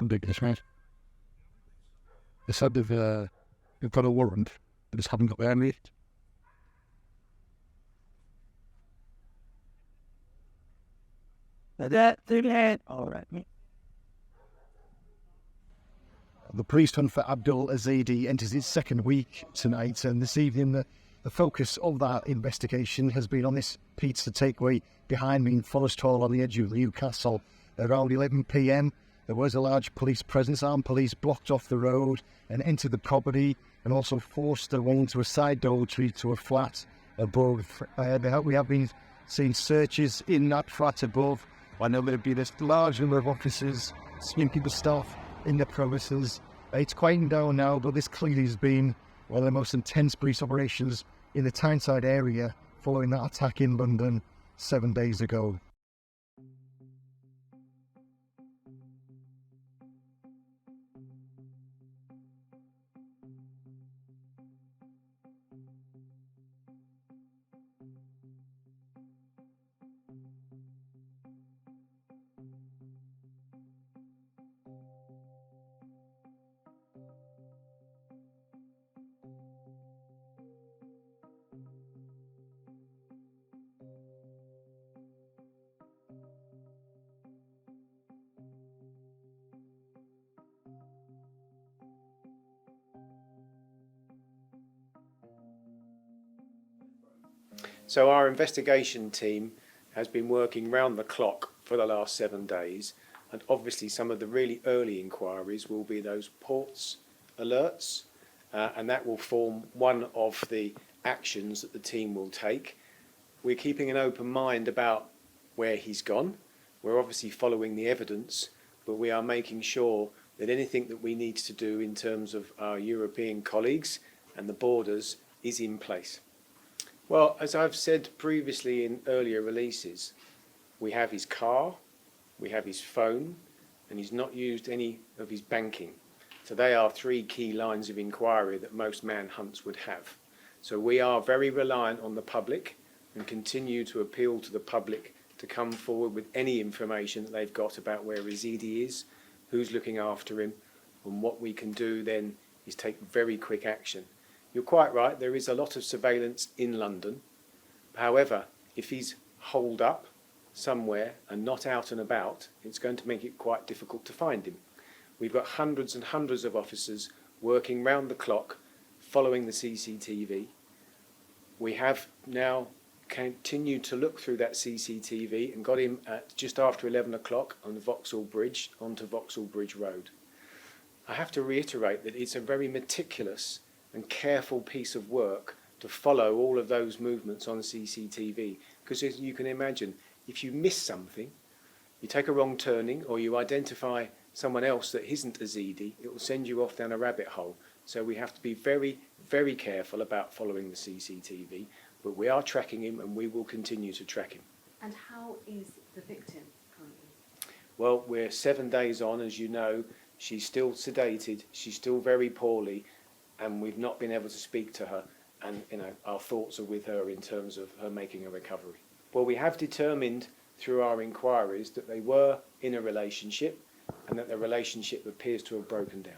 Ridiculous, right? They said they've got a warrant, they just haven't got the end yet. All right. The priest hunt for Abdul Ezedi enters its second week tonight, and this evening the focus of that investigation has been on this pizza takeaway behind me in Forest Hall on the edge of Newcastle. Around 11 p.m, there was a large police presence. Armed police blocked off the road and entered the property and also forced their way into a side doorway to a flat above. We have been seeing searches in that flat above. I know there have been a large number of officers, sweeping the staff in the premises. It's quieting down now, but this clearly has been one of the most intense police operations in the Tyneside area following that attack in London 7 days ago. So our investigation team has been working round the clock for the last 7 days, and obviously some of the really early inquiries will be those ports alerts, and that will form one of the actions that the team will take. We're keeping an open mind about where he's gone. We're obviously following the evidence, but we are making sure that anything that we need to do in terms of our European colleagues and the borders is in place. Well, as I've said previously in earlier releases, we have his car, we have his phone, and he's not used any of his banking. So they are 3 key lines of inquiry that most manhunts would have. So we are very reliant on the public and continue to appeal to the public to come forward with any information that they've got about where Ezedi is, who's looking after him, and what we can do then is take very quick action. You're quite right, there is a lot of surveillance in London. However, if he's holed up somewhere and not out and about, it's going to make it quite difficult to find him. We've got hundreds and hundreds of officers working round the clock, following the CCTV. We have now continued to look through that CCTV and got him at just after 11 o'clock on the Vauxhall Bridge, onto Vauxhall Bridge Road. I have to reiterate that it's a very meticulous and careful piece of work to follow all of those movements on CCTV, because as you can imagine, if you miss something, you take a wrong turning or you identify someone else that isn't Ezedi, it will send you off down a rabbit hole. So we have to be very, very careful about following the CCTV, but we are tracking him and we will continue to track him. And how is the victim currently? Well, we're 7 days on, as you know. She's still sedated, she's still very poorly, and we've not been able to speak to her, and our thoughts are with her in terms of her making a recovery. Well, we have determined through our inquiries that they were in a relationship and that the relationship appears to have broken down.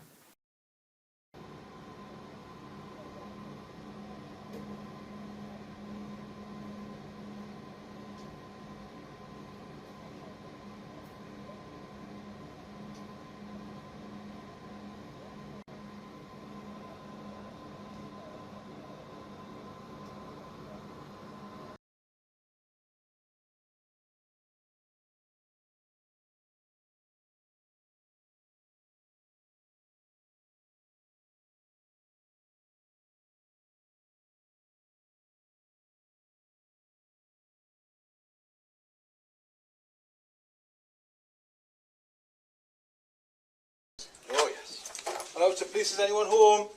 Oh yes. Hello to police, is anyone home?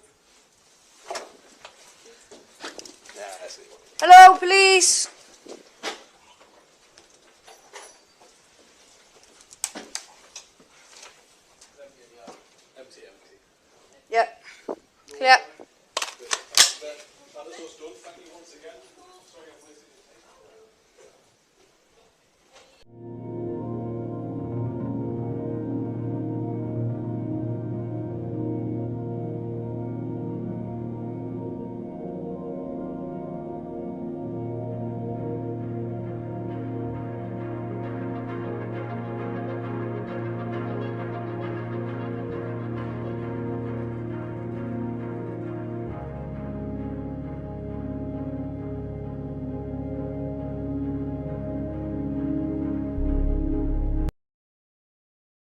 Nah, that's it. Hello, police!